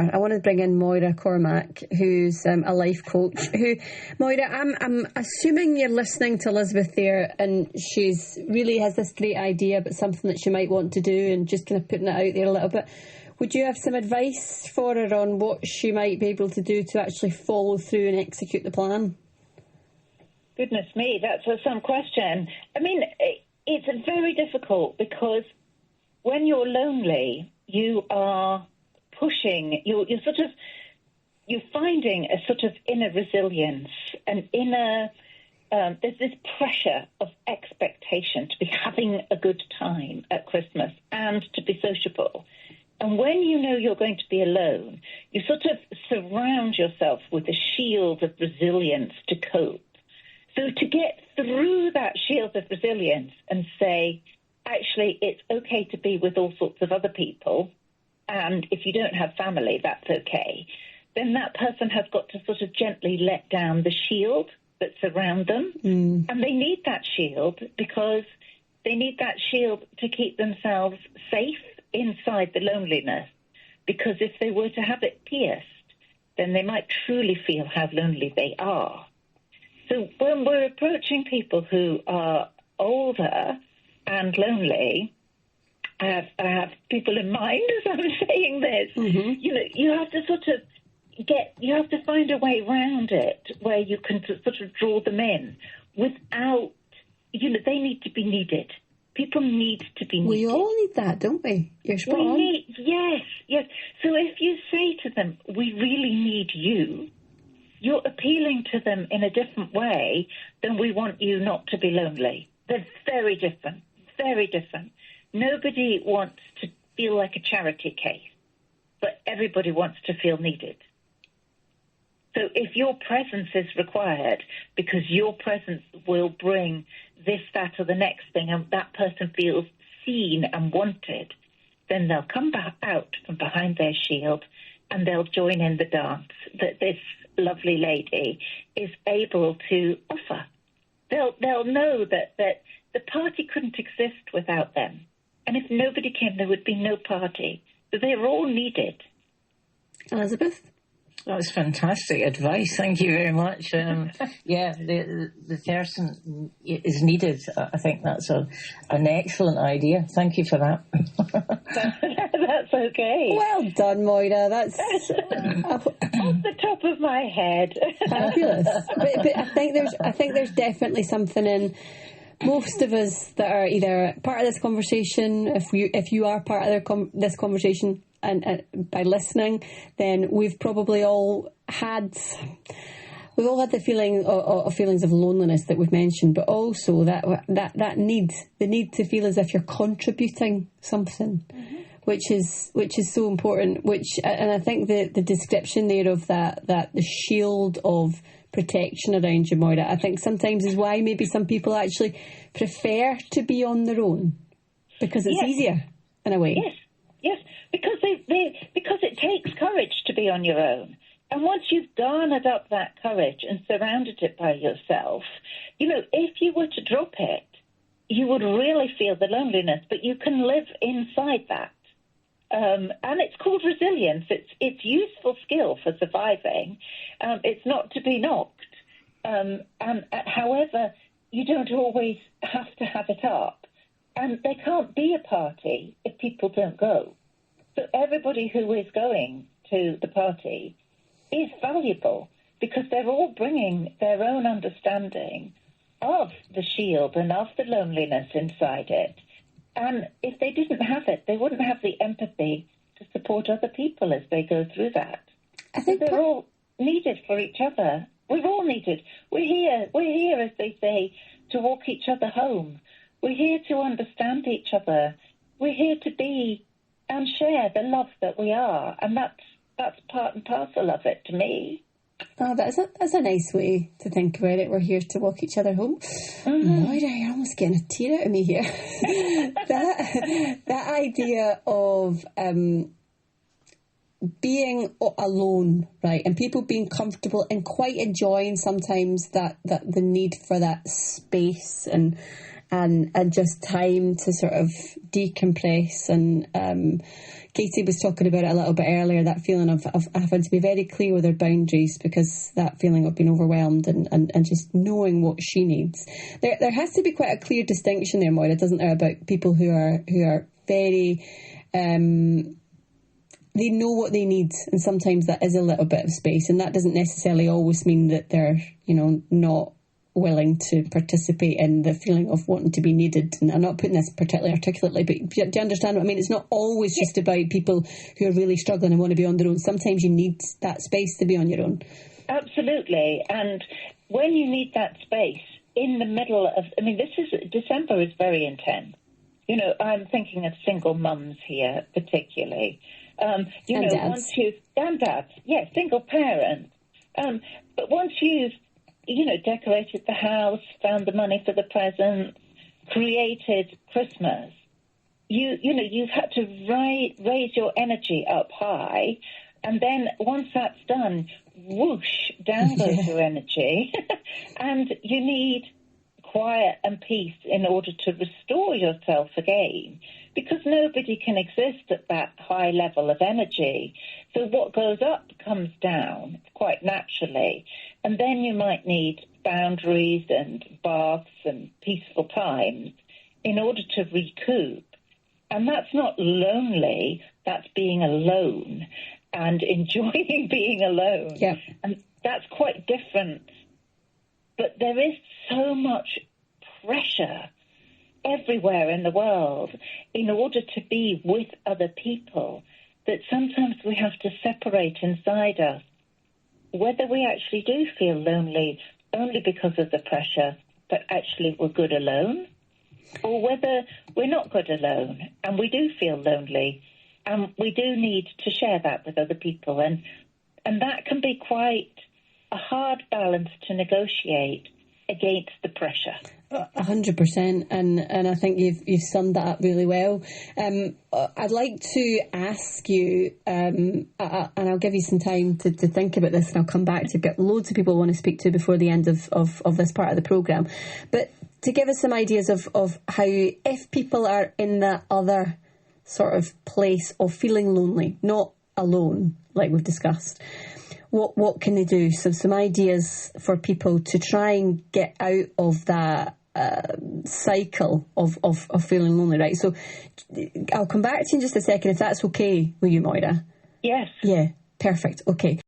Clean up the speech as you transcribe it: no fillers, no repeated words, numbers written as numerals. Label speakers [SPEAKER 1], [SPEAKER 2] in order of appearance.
[SPEAKER 1] are, I want to bring in Moira Cormack, who's a life coach. Moira, I'm assuming you're listening to Elizabeth there, and she's really has this great idea about something that she might want to do, and just kind of putting it out there a little bit. Would you have some advice for her on what she might be able to do to actually follow through and execute the plan?
[SPEAKER 2] Goodness me, that's some question. I mean, it's very difficult because when you're lonely, you are pushing, you're finding a sort of inner resilience, an inner, there's this pressure of expectation to be having a good time at Christmas and to be sociable. And when you know you're going to be alone, you sort of surround yourself with a shield of resilience to cope. So to get through that shield of resilience and say, actually, it's okay to be with all sorts of other people, and if you don't have family, that's okay, then that person has got to sort of gently let down the shield that's around them. And they need that shield because they need that shield to keep themselves safe inside the loneliness, because if they were to have it pierced, then they might truly feel how lonely they are. So when we're approaching people who are older and lonely, I have people in mind as I'm saying this, you know, you have to sort of you have to find a way around it where you can sort of draw them in without, you know, they need to be needed. People need to be needed.
[SPEAKER 1] We all need that, don't we? You're spot on.
[SPEAKER 2] Yes. So if you say to them, we really need you, you're appealing to them in a different way than we want you not to be lonely. They're very different, very different. Nobody wants to feel like a charity case, but everybody wants to feel needed. So if your presence is required, because your presence will bring this, that, or the next thing, and that person feels seen and wanted, then they'll come back out from behind their shield and they'll join in the dance that this lovely lady is able to offer. They'll know that the party couldn't exist without them. And if nobody came, there would be no party. So they're all needed.
[SPEAKER 1] Elizabeth?
[SPEAKER 3] That's fantastic advice. Thank you very much. Yeah, the person is needed. I think that's an excellent idea. Thank you for that.
[SPEAKER 2] That's okay.
[SPEAKER 1] Well done, Moira. That's
[SPEAKER 2] off the top of my head.
[SPEAKER 1] Fabulous. But I think there's definitely something in most of us that are either part of this conversation. If you are part of this conversation. And by listening, then we've probably all had the feelings of loneliness that we've mentioned, but also that need, the need to feel as if you're contributing something, which is so important. And I think the description there of that the shield of protection around you, Moira, I think sometimes is why maybe some people actually prefer to be on their own, because it's easier in a way.
[SPEAKER 2] Yes, because it takes courage to be on your own. And once you've garnered up that courage and surrounded it by yourself, you know, if you were to drop it, you would really feel the loneliness, but you can live inside that. And it's called resilience. It's useful skill for surviving. It's not to be knocked. However, you don't always have to have it up. And there can't be a party if people don't go. So everybody who is going to the party is valuable because they're all bringing their own understanding of the shield and of the loneliness inside it. And if they didn't have it, they wouldn't have the empathy to support other people as they go through that. I think they're all needed for each other. We're all needed. We're here, as they say, to walk each other home. We're here to understand each other. We're here to be and share the love that we are. And that's part and parcel of it to me.
[SPEAKER 1] Oh, that's a nice way to think about it. We're here to walk each other home. Moira, you're almost getting a tear out of me here. that idea of being alone, right, and people being comfortable and quite enjoying sometimes that the need for that space and and just time to sort of decompress. And Katie was talking about it a little bit earlier, that feeling of having to be very clear with her boundaries, because that feeling of being overwhelmed and just knowing what she needs. There has to be quite a clear distinction there, Moira, doesn't there, about people who are very... they know what they need, and sometimes that is a little bit of space, and that doesn't necessarily always mean that they're, not willing to participate in the feeling of wanting to be needed. And I'm not putting this particularly articulately, but do you understand what I mean? It's not always just about people who are really struggling and want to be on their own. Sometimes you need that space to be on your own.
[SPEAKER 2] Absolutely. And when you need that space in the middle of, December is very intense. I'm thinking of single mums here particularly.
[SPEAKER 1] And dads.
[SPEAKER 2] Single parents. But once you've, decorated the house, found the money for the presents, created Christmas, you've had to raise your energy up high, and then once that's done, whoosh, down goes your energy, and you need quiet and peace in order to restore yourself again, because nobody can exist at that high level of energy. So what goes up comes down quite naturally. And then you might need boundaries and baths and peaceful times in order to recoup. And that's not lonely, that's being alone and enjoying being alone.
[SPEAKER 1] Yeah.
[SPEAKER 2] And that's quite different. But there is so much pressure everywhere in the world in order to be with other people that sometimes we have to separate inside us whether we actually do feel lonely only because of the pressure, but actually we're good alone, or whether we're not good alone and we do feel lonely and we do need to share that with other people. And that can be quite a hard balance to negotiate against the pressure.
[SPEAKER 1] 100%, and I think you've summed that up really well. I'd like to ask you, and I'll give you some time to think about this, and I'll come back to get loads of people I want to speak to before the end of this part of the programme, but to give us some ideas of how, if people are in that other sort of place of feeling lonely, not alone, like we've discussed, what can they do? So some ideas for people to try and get out of that cycle of feeling lonely, right? So I'll come back to you in just a second, if that's okay with you, Moira.
[SPEAKER 2] Yes.
[SPEAKER 1] Yeah, perfect. Okay.